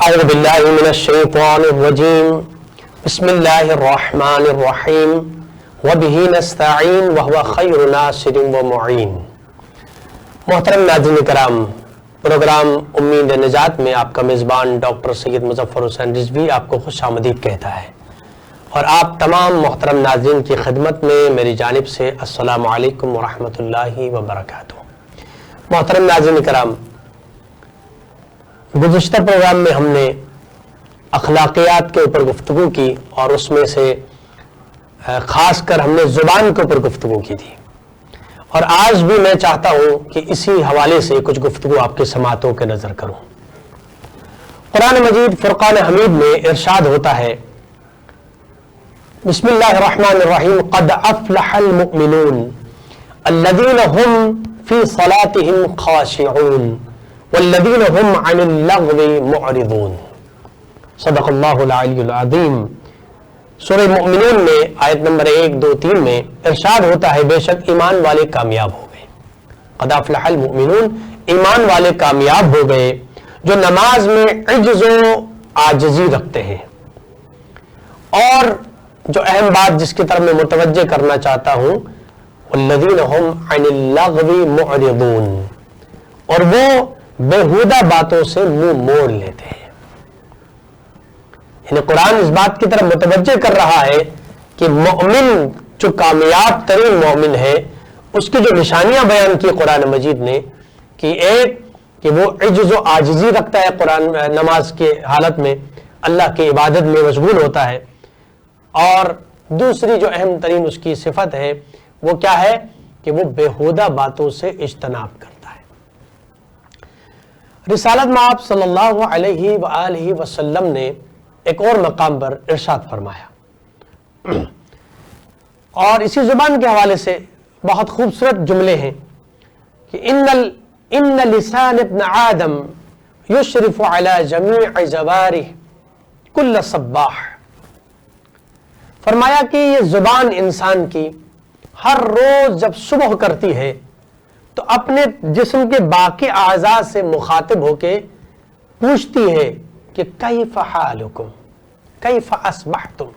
اعوذ باللہ من الشیطان الرجیم بسم اللہ الرحمن الرحیم وبہ نستعین وہو خیر ناصر ومعین۔ محترم ناظرین کرام، پروگرام امید نجات میں آپ کا میزبان ڈاکٹر سید مظفر حسین رضوی آپ کو خوش آمدید کہتا ہے، اور آپ تمام محترم ناظرین کی خدمت میں میری جانب سے السلام علیکم ورحمۃ اللہ وبرکاتہ۔ محترم ناظرین کرام، گزشتہ پروگرام میں ہم نے اخلاقیات کے اوپر گفتگو کی، اور اس میں سے خاص کر ہم نے زبان کے اوپر گفتگو کی تھی، اور آج بھی میں چاہتا ہوں کہ اسی حوالے سے کچھ گفتگو آپ کے سماعتوں کے نظر کروں۔ قرآن مجید فرقان حمید میں ارشاد ہوتا ہے، بسم اللہ الرحمن الرحیم، قد افلح المؤمنون الذین هم فی صلاتهم خاشعون والذین هم عن اللغو معرضون۔ صدق اللہ العلی العظیم۔ سورہ مومنون میں آیت نمبر 1، 2، 3 میں ارشاد ہوتا ہے، بے شک ایمان والے کامیاب ہو گئے۔ قد افلح المؤمنون، ایمان والے کامیاب ہو گئے جو نماز میں عجز و عاجزی رکھتے ہیں۔ اور جو اہم بات جس کی طرف میں متوجہ کرنا چاہتا ہوں، والذین هم عن اللغو معرضون، اور وہ بیہودہ باتوں سے منہ موڑ لیتے ہیں۔ یعنی قرآن اس بات کی طرف متوجہ کر رہا ہے کہ مومن جو کامیاب ترین مومن ہے، اس کی جو نشانیاں بیان کی قرآن مجید نے، کہ ایک کہ وہ عجز و عاجزی رکھتا ہے قرآن نماز کے حالت میں، اللہ کی عبادت میں مشغول ہوتا ہے، اور دوسری جو اہم ترین اس کی صفت ہے وہ کیا ہے کہ وہ بیہودہ باتوں سے اجتناب کرتا ہے۔ رسالت مآب صلی اللہ علیہ وآلہ وسلم نے ایک اور مقام پر ارشاد فرمایا، اور اسی زبان کے حوالے سے بہت خوبصورت جملے ہیں کہ ان لسان ابن آدم یشرف علی جمیع جوارح کل صباح۔ فرمایا کہ یہ زبان انسان کی ہر روز جب صبح کرتی ہے تو اپنے جسم کے باقی اعضاء سے مخاطب ہو کے پوچھتی ہے کہ کیف حالکم، کیف اصبحتم،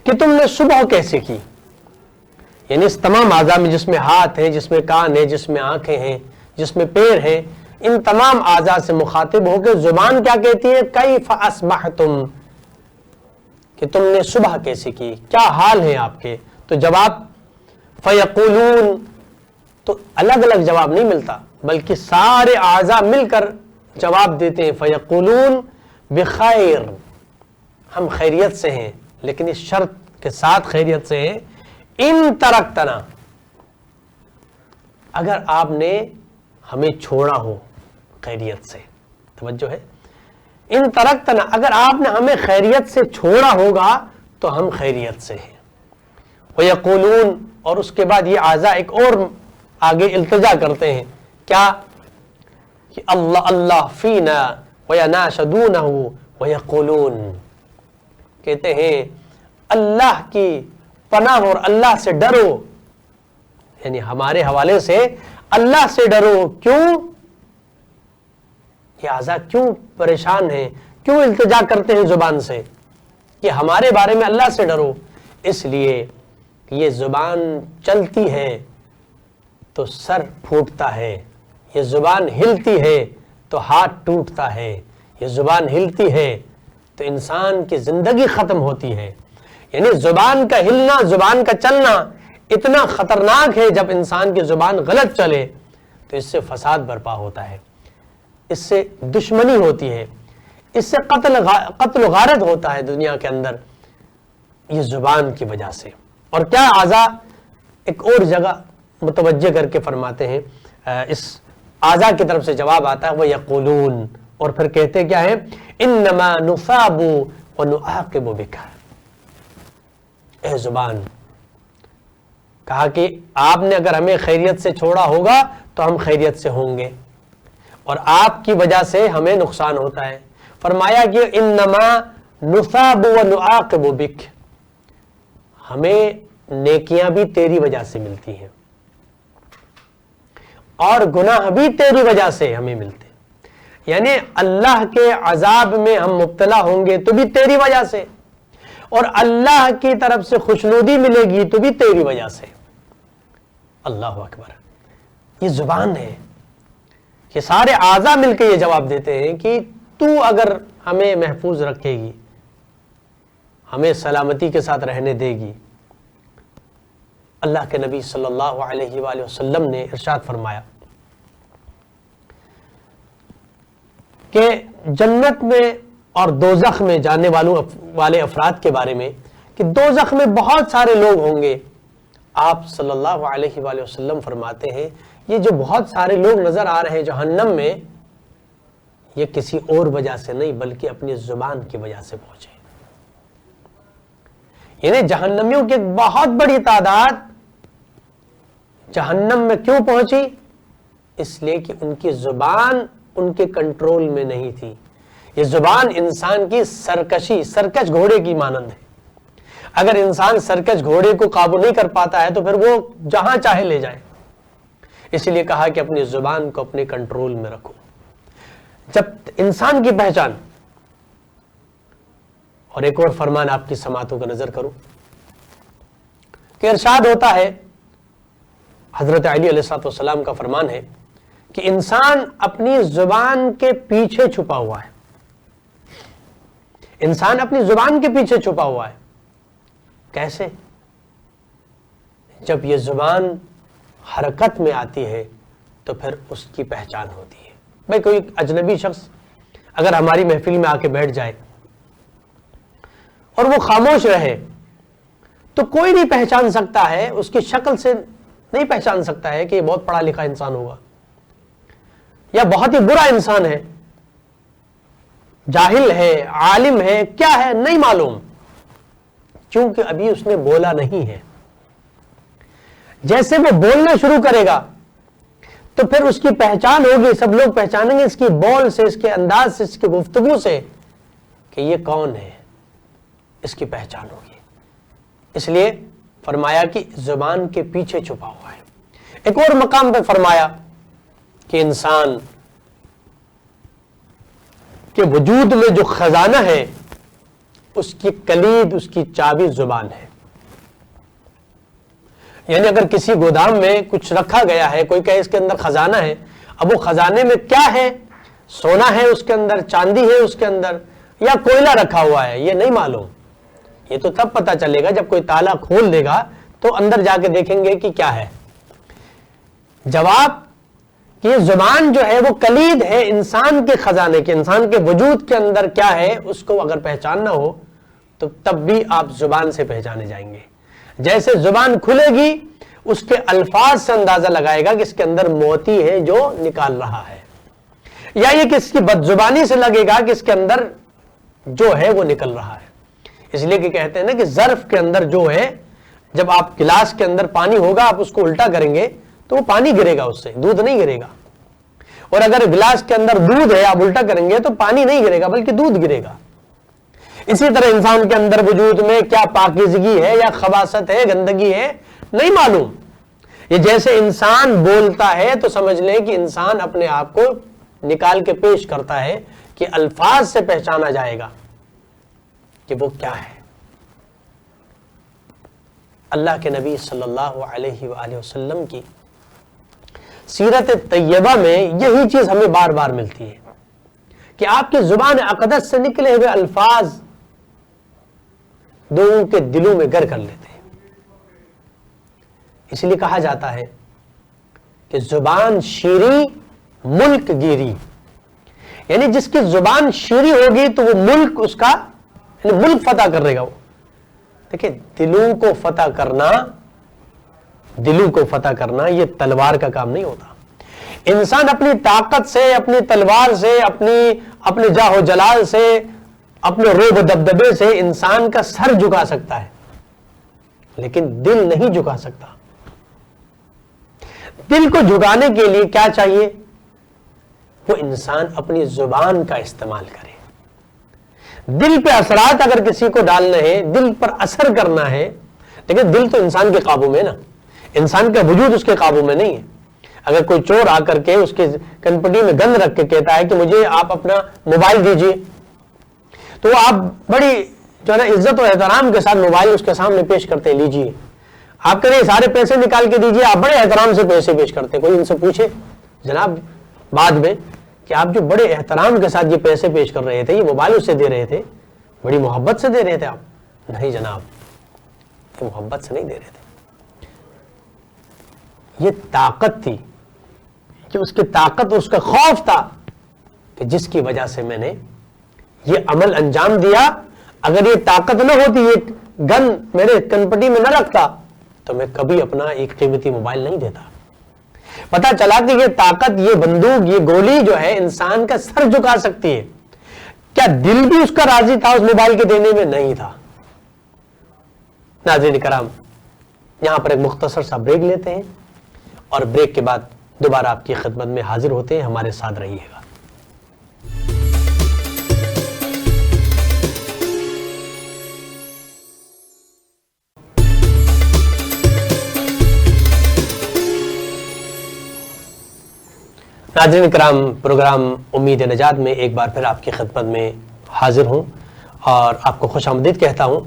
کہ تم نے صبح کیسے کی۔ یعنی اس تمام اعضاء میں، جس میں ہاتھ ہیں، جس میں کان ہیں، جس میں آنکھیں ہیں، جس میں پیر ہیں، ان تمام اعضاء سے مخاطب ہو کے زبان کیا کہتی ہے، کیف اصبحتم، کہ تم نے صبح کیسے کی، کیا حال ہیں آپ کے۔ تو جواب فیقولون، تو الگ الگ جواب نہیں ملتا بلکہ سارے اعضاء مل کر جواب دیتے ہیں، فیقولون بخیر، ہم خیریت سے ہیں، لیکن اس شرط کے ساتھ خیریت سے ہیں، ان ترکتنا، اگر آپ نے ہمیں چھوڑا ہو خیریت سے، توجہ ہے، ان ترکتنا، اگر آپ نے ہمیں خیریت سے چھوڑا ہوگا تو ہم خیریت سے ہیں۔ وَيَقُولُونَ، اور اس کے بعد یہ اعضاء ایک اور آگے التجا کرتے ہیں، کیا کہ اللہ اللہ فینا وَيَنَاشَدُونَهُ وَيَقُولُونَ، کہتے ہیں اللہ کی پناہ اور اللہ سے ڈرو، یعنی ہمارے حوالے سے اللہ سے ڈرو۔ کیوں یہ اعضاء کیوں پریشان ہیں، کیوں التجا کرتے ہیں زبان سے کہ ہمارے بارے میں اللہ سے ڈرو؟ اس لیے کہ یہ زبان چلتی ہے تو سر پھوٹتا ہے، یہ زبان ہلتی ہے تو ہاتھ ٹوٹتا ہے، یہ زبان ہلتی ہے تو انسان کی زندگی ختم ہوتی ہے۔ یعنی زبان کا ہلنا، زبان کا چلنا اتنا خطرناک ہے، جب انسان کی زبان غلط چلے تو اس سے فساد برپا ہوتا ہے، اس سے دشمنی ہوتی ہے، اس سے قتل و غارت ہوتا ہے دنیا کے اندر، یہ زبان کی وجہ سے۔ اور کیا اعضاء ایک اور جگہ متوجہ کر کے فرماتے ہیں، اس اعضاء کی طرف سے جواب آتا ہے، وَيَقُولُونَ، اور پھر کہتے کیا ہے، إِنَّمَا نُصَابُ وَنُعَاقِبُ بِكَ، اے زبان، کہا کہ آپ نے اگر ہمیں خیریت سے چھوڑا ہوگا تو ہم خیریت سے ہوں گے، اور آپ کی وجہ سے ہمیں نقصان ہوتا ہے۔ فرمایا کہ انما نصاب ونعاقب بک، ہمیں نیکیاں بھی تیری وجہ سے ملتی ہیں اور گناہ بھی تیری وجہ سے ہمیں ملتے ہیں۔ یعنی اللہ کے عذاب میں ہم مبتلا ہوں گے تو بھی تیری وجہ سے، اور اللہ کی طرف سے خوشنودی ملے گی تو بھی تیری وجہ سے۔ اللہ اکبر، یہ زبان ہے، یہ سارے اعضاء مل کے یہ جواب دیتے ہیں کہ تو اگر ہمیں محفوظ رکھے گی، ہمیں سلامتی کے ساتھ رہنے دے گی۔ اللہ کے نبی صلی اللہ علیہ وآلہ وسلم نے ارشاد فرمایا کہ جنت میں اور دوزخ میں جانے والے افراد کے بارے میں کہ دوزخ میں بہت سارے لوگ ہوں گے۔ آپ صلی اللہ علیہ وآلہ وسلم فرماتے ہیں یہ جو بہت سارے لوگ نظر آ رہے ہیں جہنم میں، یہ کسی اور وجہ سے نہیں بلکہ اپنی زبان کی وجہ سے پہنچے۔ یعنی جہنمیوں کی ایک بہت بڑی تعداد جہنم میں کیوں پہنچی؟ اس لیے کہ ان کی زبان ان کے کنٹرول میں نہیں تھی۔ یہ زبان انسان کی سرکش گھوڑے کی مانند ہے۔ اگر انسان سرکش گھوڑے کو قابو نہیں کر پاتا ہے تو پھر وہ جہاں چاہے لے جائے۔ اس لیے کہا کہ اپنی زبان کو اپنے کنٹرول میں رکھو۔ جب انسان کی پہچان، اور ایک اور فرمان آپ کی سماعتوں کا نظر کرو کہ ارشاد ہوتا ہے، حضرت علی علیہ السلام کا فرمان ہے کہ انسان اپنی زبان کے پیچھے چھپا ہوا ہے۔ انسان اپنی زبان کے پیچھے چھپا ہوا ہے۔ کیسے؟ جب یہ زبان حرکت میں آتی ہے تو پھر اس کی پہچان ہوتی ہے۔ بھئی کوئی اجنبی شخص اگر ہماری محفل میں آ کے بیٹھ جائے اور وہ خاموش رہے تو کوئی نہیں پہچان سکتا ہے، اس کی شکل سے نہیں پہچان سکتا ہے کہ یہ بہت پڑھا لکھا انسان ہوگا یا بہت ہی برا انسان ہے، جاہل ہے، عالم ہے، کیا ہے نہیں معلوم، کیونکہ ابھی اس نے بولا نہیں ہے۔ جیسے وہ بولنا شروع کرے گا تو پھر اس کی پہچان ہوگی، سب لوگ پہچانیں گے اس کی بول سے، اس کے انداز سے، اس کی گفتگو سے کہ یہ کون ہے، اس کی پہچان ہوگی۔ اس لیے فرمایا کہ زبان کے پیچھے چھپا ہوا ہے۔ ایک اور مقام پہ فرمایا کہ انسان کے وجود میں جو خزانہ ہے اس کی کلید، اس کی چابی زبان ہے۔ یعنی اگر کسی گودام میں کچھ رکھا گیا ہے، کوئی کہے اس کے اندر خزانہ ہے، اب وہ خزانے میں کیا ہے؟ سونا ہے اس کے اندر، چاندی ہے اس کے اندر، یا کوئلہ رکھا ہوا ہے، یہ نہیں معلوم۔ یہ تو تب پتہ چلے گا جب کوئی تالا کھول دے گا تو اندر جا کے دیکھیں گے کہ کیا ہے۔ جواب کہ یہ زبان جو ہے وہ کلید ہے انسان کے خزانے کے، انسان کے وجود کے اندر کیا ہے اس کو اگر پہچاننا ہو تو تب بھی آپ زبان سے پہچانے جائیں گے۔ جیسے زبان کھلے گی اس کے الفاظ سے اندازہ لگائے گا کہ اس کے اندر موتی ہے جو نکال رہا ہے، یا یہ کس کی بد زبانی سے لگے گا کہ اس کے اندر جو ہے وہ نکل رہا ہے۔ اس لیے کہ کہتے ہیں نا کہ ظرف کے اندر جو ہے، جب آپ گلاس کے اندر پانی ہوگا آپ اس کو الٹا کریں گے تو وہ پانی گرے گا، اس سے دودھ نہیں گرے گا، اور اگر گلاس کے اندر دودھ ہے آپ الٹا کریں گے تو پانی نہیں گرے گا بلکہ دودھ گرے گا۔ اسی طرح انسان کے اندر وجود میں کیا پاکیزگی ہے یا خباثت ہے، گندگی ہے، نہیں معلوم۔ یہ جیسے انسان بولتا ہے تو سمجھ لیں کہ انسان اپنے آپ کو نکال کے پیش کرتا ہے کہ الفاظ سے پہچانا جائے گا کہ وہ کیا ہے۔ اللہ کے نبی صلی اللہ علیہ وآلہ وسلم کی سیرت طیبہ میں یہی چیز ہمیں بار بار ملتی ہے کہ آپ کی زبان اقدس سے نکلے ہوئے الفاظ لوگوں کے دلوں میں گر کر لیتے ہیں۔ اس لیے کہا جاتا ہے کہ زبان شیریں ملک گیری، یعنی جس کی زبان شیریں ہوگی تو وہ ملک اس کا یعنی ملک فتح کر رہے گا۔ وہ دیکھیں دلوں کو فتح کرنا یہ تلوار کا کام نہیں ہوتا۔ انسان اپنی طاقت سے، اپنی تلوار سے، اپنے جاہ و جلال سے، اپنے روب و دبدبے سے انسان کا سر جھکا سکتا ہے لیکن دل نہیں جھکا سکتا۔ دل کو جھکانے کے لیے کیا چاہیے؟ وہ انسان اپنی زبان کا استعمال کرے۔ دل پہ اثرات اگر کسی کو ڈالنا ہے، دل پر اثر کرنا ہے، لیکن دل تو انسان کے قابو میں نا، انسان کا وجود اس کے قابو میں نہیں ہے۔ اگر کوئی چور آ کر کے اس کے کنپٹی میں گند رکھ کے کہتا ہے کہ مجھے آپ اپنا موبائل دیجئے، تو آپ بڑی جو ہے نا عزت و احترام کے ساتھ موبائل اس کے سامنے پیش کرتے ہیں، لیجئے۔ آپ کہہ رہے سارے پیسے نکال کے دیجئے، آپ بڑے احترام سے پیسے پیش کرتے ہیں۔ کوئی ان سے پوچھے جناب بعد میں کہ آپ جو بڑے احترام کے ساتھ یہ پیسے پیش کر رہے تھے، یہ موبائل اس سے دے رہے تھے، بڑی محبت سے دے رہے تھے آپ؟ نہیں جناب، یہ محبت سے نہیں دے رہے تھے، یہ طاقت تھی، کہ اس کی طاقت اور اس کا خوف تھا کہ جس کی وجہ سے میں نے یہ عمل انجام دیا۔ اگر یہ طاقت نہ ہوتی، یہ گن میرے کنپٹی میں نہ رکھتا، تو میں کبھی اپنا ایک قیمتی موبائل نہیں دیتا۔ پتا چلا کہ یہ طاقت، یہ بندوق، یہ گولی جو ہے انسان کا سر جھکا سکتی ہے۔ کیا دل بھی اس کا راضی تھا اس موبائل کے دینے میں؟ نہیں تھا۔ ناظرین کرام، یہاں پر ایک مختصر سا بریک لیتے ہیں اور بریک کے بعد دوبارہ آپ کی خدمت میں حاضر ہوتے ہیں، ہمارے ساتھ رہیے گا۔ ناظرین کرام، پروگرام امید نجات میں ایک بار پھر آپ کی خدمت میں حاضر ہوں اور آپ کو خوش آمدید کہتا ہوں۔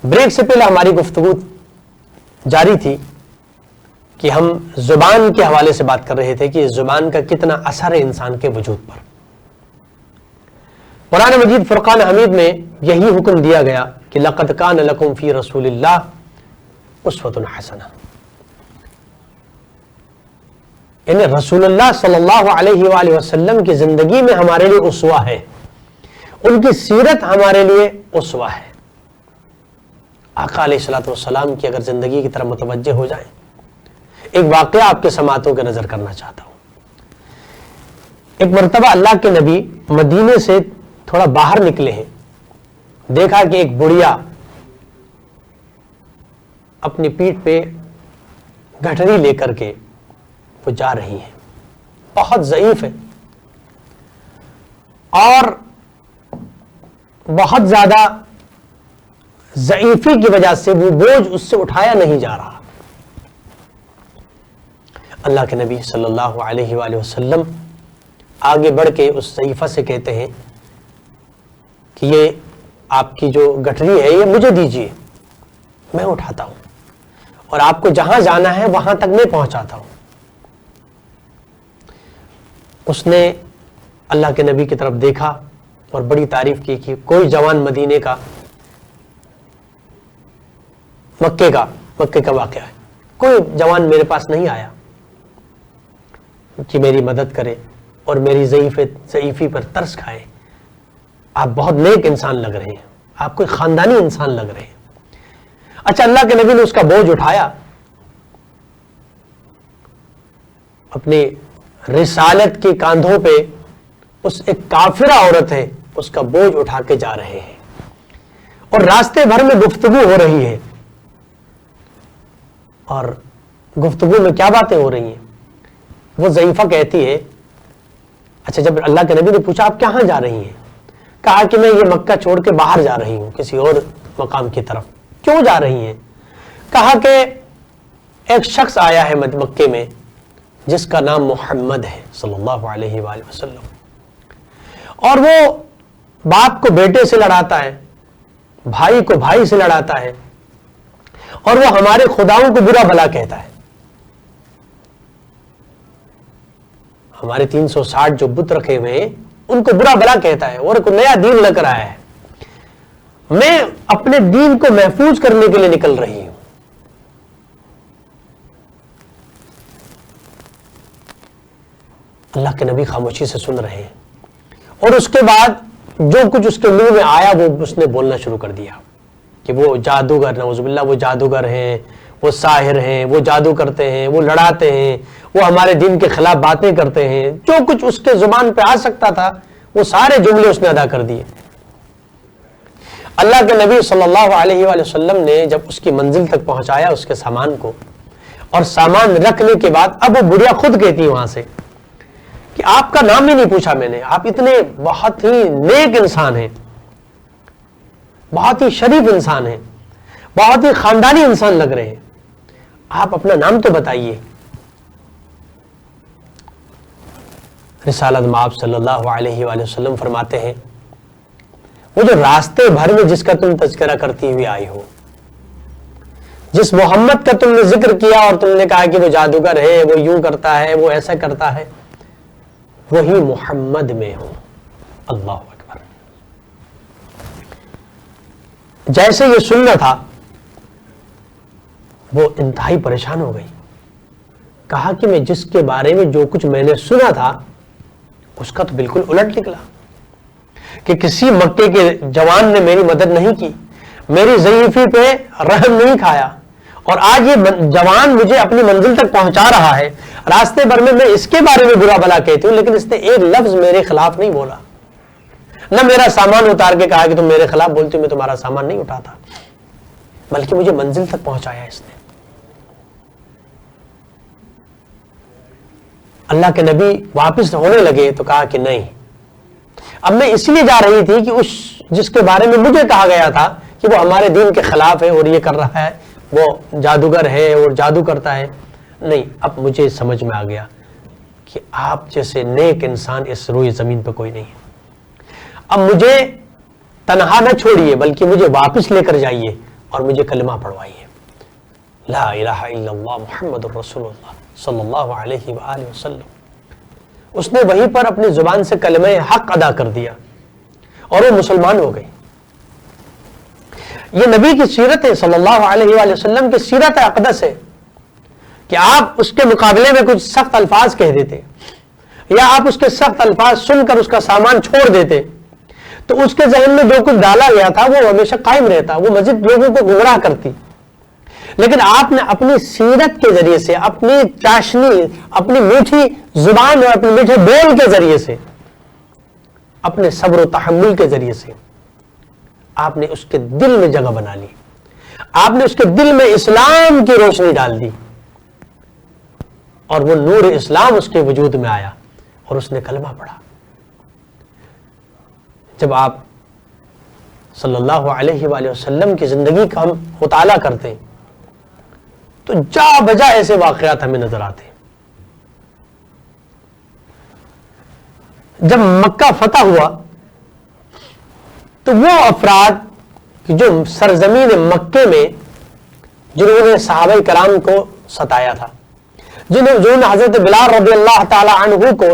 بریک سے پہلے ہماری گفتگو جاری تھی کہ ہم زبان کے حوالے سے بات کر رہے تھے کہ زبان کا کتنا اثر ہے انسان کے وجود پر۔ قرآن مجید فرقان حمید میں یہی حکم دیا گیا کہ لَقَدْ كَانَ لَكُمْ فِي رَسُولِ اللَّهِ أُسْوَةٌ حَسَنَةٌ، یعنی رسول اللہ صلی اللہ علیہ وآلہ وسلم کی زندگی میں ہمارے لیے اسوہ ہے، ان کی سیرت ہمارے لیے اسوہ ہے۔ آقا علیہ الصلوۃ والسلام کی اگر زندگی کی طرف متوجہ ہو جائیں، ایک واقعہ آپ کے سماعتوں کے نظر کرنا چاہتا ہوں۔ ایک مرتبہ اللہ کے نبی مدینے سے تھوڑا باہر نکلے ہیں، دیکھا کہ ایک بڑھیا اپنی پیٹھ پہ گٹھڑی لے کر کے وہ جا رہی ہیں، بہت ضعیف ہے اور بہت زیادہ ضعیفی کی وجہ سے وہ بوجھ اس سے اٹھایا نہیں جا رہا۔ اللہ کے نبی صلی اللہ علیہ وآلہ وسلم آگے بڑھ کے اس ضعیفہ سے کہتے ہیں کہ یہ آپ کی جو گٹھڑی ہے یہ مجھے دیجیے، میں اٹھاتا ہوں اور آپ کو جہاں جانا ہے وہاں تک میں پہنچاتا ہوں۔ اس نے اللہ کے نبی کی طرف دیکھا اور بڑی تعریف کی کہ کوئی جوان مدینے کا، مکے کا واقعہ ہے، کوئی جوان میرے پاس نہیں آیا کہ میری مدد کرے اور میری ضعیفی پر ترس کھائے۔ آپ بہت نیک انسان لگ رہے ہیں، آپ کوئی خاندانی انسان لگ رہے ہیں۔ اچھا، اللہ کے نبی نے اس کا بوجھ اٹھایا، اپنی رسالت کے کاندھوں پہ اس ایک کافرہ عورت ہے اس کا بوجھ اٹھا کے جا رہے ہیں اور راستے بھر میں گفتگو ہو رہی ہے۔ اور گفتگو میں کیا باتیں ہو رہی ہیں؟ وہ ضعیفہ کہتی ہے، اچھا جب اللہ کے نبی نے پوچھا آپ کہاں جا رہی ہیں؟ کہا کہ میں یہ مکہ چھوڑ کے باہر جا رہی ہوں کسی اور مقام کی طرف۔ کیوں جا رہی ہیں؟ کہا کہ ایک شخص آیا ہے مکے میں جس کا نام محمد ہے صلی اللہ علیہ وآلہ وسلم، اور وہ باپ کو بیٹے سے لڑاتا ہے، بھائی کو بھائی سے لڑاتا ہے، اور وہ ہمارے خداؤں کو برا بھلا کہتا ہے۔ ہمارے 360 جو بت رکھے ہوئے ہیں ان کو برا بھلا کہتا ہے اور کوئی نیا دین لگ رہا ہے۔ میں اپنے دین کو محفوظ کرنے کے لیے نکل رہی ہوں۔ اللہ کے نبی خاموشی سے سن رہے ہیں اور اس کے بعد جو کچھ اس کے منہ میں آیا وہ اس نے بولنا شروع کر دیا کہ وہ جادوگر، نعوذ باللہ، وہ جادوگر ہیں، وہ ساحر ہیں، وہ جادو کرتے ہیں، وہ لڑاتے ہیں، وہ ہمارے دین کے خلاف باتیں کرتے ہیں۔ جو کچھ اس کے زبان پہ آ سکتا تھا وہ سارے جملے اس نے ادا کر دیے۔ اللہ کے نبی صلی اللہ علیہ وآلہ وسلم نے جب اس کی منزل تک پہنچایا اس کے سامان کو، اور سامان رکھنے کے بعد اب وہ بڑھیا خود کہتی وہاں سے کہ آپ کا نام ہی نہیں پوچھا میں نے، آپ اتنے بہت ہی نیک انسان ہیں، بہت ہی شریف انسان ہیں، بہت ہی خاندانی انسان لگ رہے ہیں، آپ اپنا نام تو بتائیے۔ رسالت مآب صلی اللہ علیہ وآلہ وسلم فرماتے ہیں وہ جو راستے بھر میں جس کا تم تذکرہ کرتی ہوئی آئی ہو، جس محمد کا تم نے ذکر کیا اور تم نے کہا کہ وہ جادوگر ہے، وہ یوں کرتا ہے، وہ ایسا کرتا ہے، وہی محمد میں ہو۔ اللہ اکبر۔ جیسے یہ سننا تھا وہ انتہائی پریشان ہو گئی، کہا کہ میں جس کے بارے میں جو کچھ میں نے سنا تھا اس کا تو بالکل الٹ نکلا، کہ کسی مکے کے جوان نے میری مدد نہیں کی، میری ضعیفی پہ رحم نہیں کھایا، اور آج یہ جوان مجھے اپنی منزل تک پہنچا رہا ہے، راستے بھر میں اس کے بارے میں برا بھلا کہتی ہوں لیکن اس نے ایک لفظ میرے خلاف نہیں بولا، نہ میرا سامان اتار کے کہا کہ تم میرے خلاف بولتی ہو، میں تمہارا سامان نہیں اٹھاتا، بلکہ مجھے منزل تک پہنچایا اس نے۔ اللہ کے نبی واپس ہونے لگے تو کہا کہ نہیں، اب میں اس لیے جا رہی تھی کہ اس جس کے بارے میں مجھے کہا گیا تھا کہ وہ ہمارے دین کے خلاف ہے اور یہ کر رہا ہے، وہ جادوگر ہے اور جادو کرتا ہے، نہیں، اب مجھے سمجھ میں آ گیا کہ آپ جیسے نیک انسان اس روئے زمین پہ کوئی نہیں ہے، اب مجھے تنہا نہ چھوڑیے بلکہ مجھے واپس لے کر جائیے اور مجھے کلمہ پڑھوائیے، لا الہ الا اللہ محمد الرسول اللہ صلی اللہ علیہ وآلہ وسلم۔ اس نے وہیں پر اپنی زبان سے کلمہ حق ادا کر دیا اور وہ مسلمان ہو گئی۔ یہ نبی کی سیرت ہے، صلی اللہ علیہ وآلہ وسلم کی سیرت اقدس ہے کہ آپ اس کے مقابلے میں کچھ سخت الفاظ کہہ دیتے یا آپ اس کے سخت الفاظ سن کر اس کا سامان چھوڑ دیتے تو اس کے ذہن میں جو کچھ ڈالا گیا تھا وہ ہمیشہ قائم رہتا، وہ مزید لوگوں کو گمراہ کرتی، لیکن آپ نے اپنی سیرت کے ذریعے سے، اپنی چاشنی، اپنی میٹھی زبان اور اپنے میٹھے بول کے ذریعے سے، اپنے صبر و تحمل کے ذریعے سے آپ نے اس کے دل میں جگہ بنا لی، آپ نے اس کے دل میں اسلام کی روشنی ڈال دی اور وہ نور اسلام اس کے وجود میں آیا اور اس نے کلمہ پڑھا۔ جب آپ صلی اللہ علیہ وآلہ وسلم کی زندگی کا ہم مطالعہ کرتے ہیں تو جا بجا ایسے واقعات ہمیں نظر آتے ہیں۔ جب مکہ فتح ہوا تو وہ افراد جو سرزمین مکے میں جنہوں نے صحابہ کرام کو ستایا تھا، جنہوں نے حضرت بلال رضی اللہ تعالی عنہ کو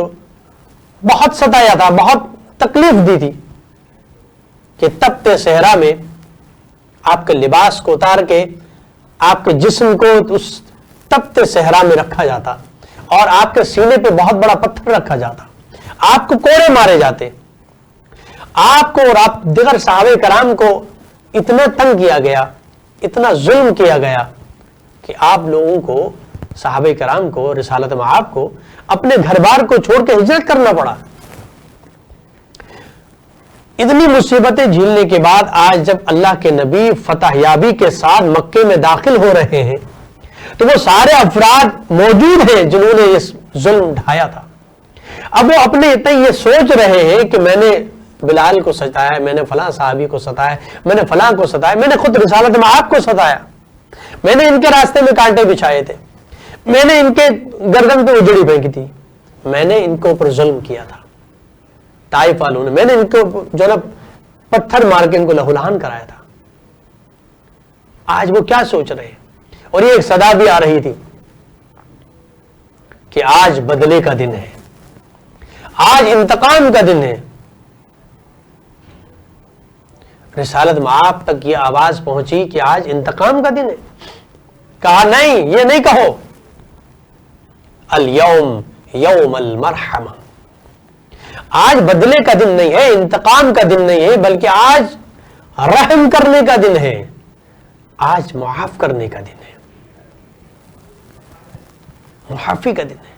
بہت ستایا تھا، بہت تکلیف دی تھی کہ تپتے صحرا میں آپ کے لباس کو اتار کے آپ کے جسم کو اس تپتے صحرا میں رکھا جاتا اور آپ کے سینے پہ بہت بڑا پتھر رکھا جاتا، آپ کو کوڑے مارے جاتے، آپ کو اور آپ دیگر صحابہ کرام کو اتنا تنگ کیا گیا، اتنا ظلم کیا گیا کہ آپ لوگوں کو، صحابہ کرام کو، رسالت مآب کو اپنے گھر بار کو چھوڑ کے ہجرت کرنا پڑا۔ اتنی مصیبتیں جھیلنے کے بعد آج جب اللہ کے نبی فتح یابی کے ساتھ مکے میں داخل ہو رہے ہیں تو وہ سارے افراد موجود ہیں جنہوں نے یہ ظلم ڈھایا تھا۔ اب وہ اپنے اتنے یہ سوچ رہے ہیں کہ میں نے بلال کو ستایا، میں نے فلاں صحابی کو ستایا، میں نے فلاں کو ستایا، میں نے خود رسالت مآب کو ستایا، میں نے ان کے راستے میں کانٹے بچھائے تھے، میں نے ان کے گردن پہ اجڑی پھینکی تھی، میں نے ان کے اوپر ظلم کیا تھا، طائف والوں نے، میں نے ان کو جو نا پتھر مار کے ان کو لہولہان کرایا تھا۔ آج وہ کیا سوچ رہے ہیں؟ اور یہ ایک صدا بھی آ رہی تھی کہ آج بدلے کا دن ہے، آج انتقام کا دن ہے۔ رسالت مآب تک یہ آواز پہنچی کہ آج انتقام کا دن ہے۔ کہا نہیں، یہ نہیں کہو، الیوم یوم المرحمہ، آج بدلے کا دن نہیں ہے، انتقام کا دن نہیں ہے، بلکہ آج رحم کرنے کا دن ہے، آج معاف کرنے کا دن ہے، معافی کا دن ہے۔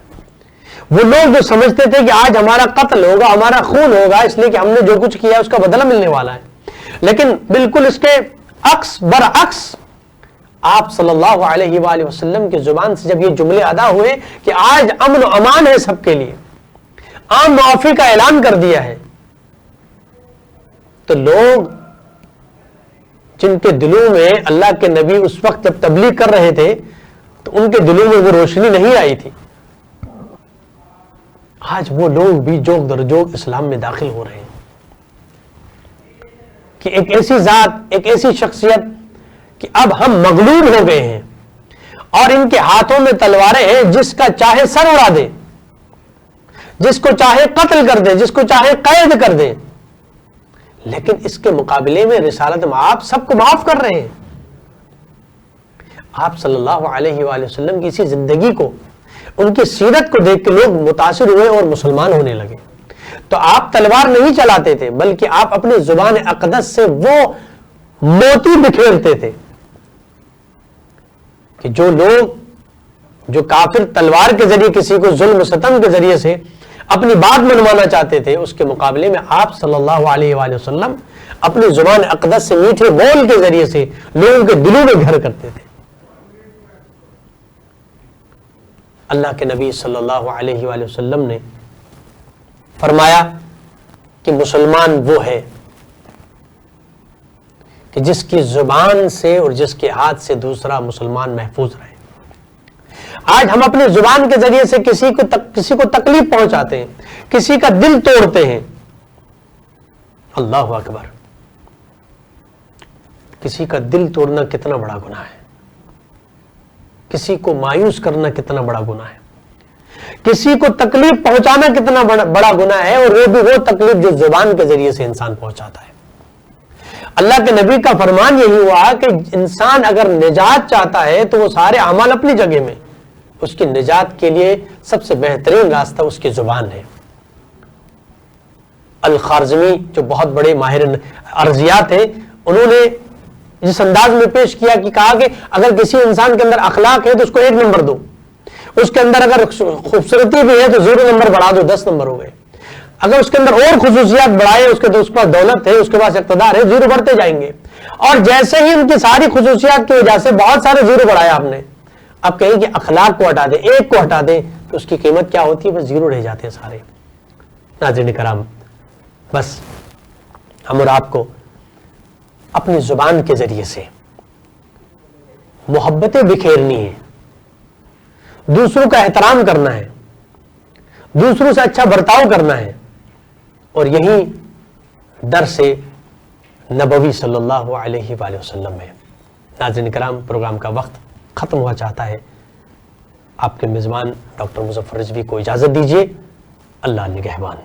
وہ لوگ جو سمجھتے تھے کہ آج ہمارا قتل ہوگا، ہمارا خون ہوگا، اس لیے کہ ہم نے جو کچھ کیا اس کا بدلہ ملنے والا ہے، لیکن بالکل اس کے برعکس آپ صلی اللہ علیہ وآلہ وسلم کی زبان سے جب یہ جملے ادا ہوئے کہ آج امن و امان ہے سب کے لیے، عام معافی کا اعلان کر دیا ہے، تو لوگ جن کے دلوں میں اللہ کے نبی اس وقت جب تبلیغ کر رہے تھے تو ان کے دلوں میں وہ روشنی نہیں آئی تھی، آج وہ لوگ بھی جوگ در جوگ اسلام میں داخل ہو رہے ہیں کہ ایک ایسی ذات، ایک ایسی شخصیت کہ اب ہم مغلوب ہو گئے ہیں اور ان کے ہاتھوں میں تلواریں ہیں، جس کا چاہے سر اڑا دے، جس کو چاہے قتل کر دے، جس کو چاہے قید کر دے، لیکن اس کے مقابلے میں رسالت آپ سب کو معاف کر رہے ہیں۔ آپ صلی اللہ علیہ وآلہ وسلم کی اسی زندگی کو، ان کی سیرت کو دیکھ کے لوگ متاثر ہوئے اور مسلمان ہونے لگے۔ تو آپ تلوار نہیں چلاتے تھے، بلکہ آپ اپنے زبان اقدس سے وہ موتی بکھیرتے تھے کہ جو لوگ، جو کافر تلوار کے ذریعے کسی کو ظلم و ستم کے ذریعے سے اپنی بات منوانا چاہتے تھے، اس کے مقابلے میں آپ صلی اللہ علیہ وآلہ وسلم اپنی زبان اقدس سے میٹھے بول کے ذریعے سے لوگوں کے دلوں میں گھر کرتے تھے۔ اللہ کے نبی صلی اللہ علیہ وآلہ وسلم نے فرمایا کہ مسلمان وہ ہے کہ جس کی زبان سے اور جس کے ہاتھ سے دوسرا مسلمان محفوظ رہے۔ آج ہم اپنی زبان کے ذریعے سے کسی کو تکلیف پہنچاتے ہیں، کسی کا دل توڑتے ہیں۔ اللہ اکبر، کسی کا دل توڑنا کتنا بڑا گناہ ہے، کسی کو مایوس کرنا کتنا بڑا گناہ ہے، کسی کو تکلیف پہنچانا کتنا بڑا گناہ ہے، اور وہ بھی وہ تکلیف جو زبان کے ذریعے سے انسان پہنچاتا ہے۔ اللہ کے نبی کا فرمان یہی ہوا کہ انسان اگر نجات چاہتا ہے تو وہ سارے اعمال اپنی جگہ میں، اس کی نجات کے لیے سب سے بہترین راستہ اس کی زبان ہے۔ الخارزمی جو بہت بڑے ماہر ارضیات ہیں، انہوں نے جس انداز میں پیش کیا کہ کہا کہ اگر کسی انسان کے اندر اخلاق ہے تو اس کو 1 نمبر دو، اس کے اندر اگر خوبصورتی بھی ہے تو 0 نمبر بڑھا دو، 10 نمبر ہو گئے۔ اگر اس کے اندر اور خصوصیات بڑھائے، اس کے پاس دولت ہے، اس کے پاس اقتدار ہے، 0 بڑھتے جائیں گے۔ اور جیسے ہی ان کی ساری خصوصیات کی وجہ سے بہت سارے 0 بڑھائے آپ نے، اب کہیں کہ اخلاق کو ہٹا دیں، 1 کو ہٹا دیں، تو اس کی قیمت کیا ہوتی ہے؟ بس 0 رہ جاتے ہیں سارے۔ ناظرین کرام، بس ہم اور آپ کو اپنی زبان کے ذریعے سے محبتیں بکھیرنی ہیں، دوسروں کا احترام کرنا ہے، دوسروں سے اچھا برتاؤ کرنا ہے، اور یہی درس نبوی صلی اللہ علیہ وآلہ وسلم ہے۔ ناظرین کرام، پروگرام کا وقت ختم ہوا چاہتا ہے، آپ کے میزبان ڈاکٹر مظفر رضوی کو اجازت دیجیے۔ اللہ نگہبان۔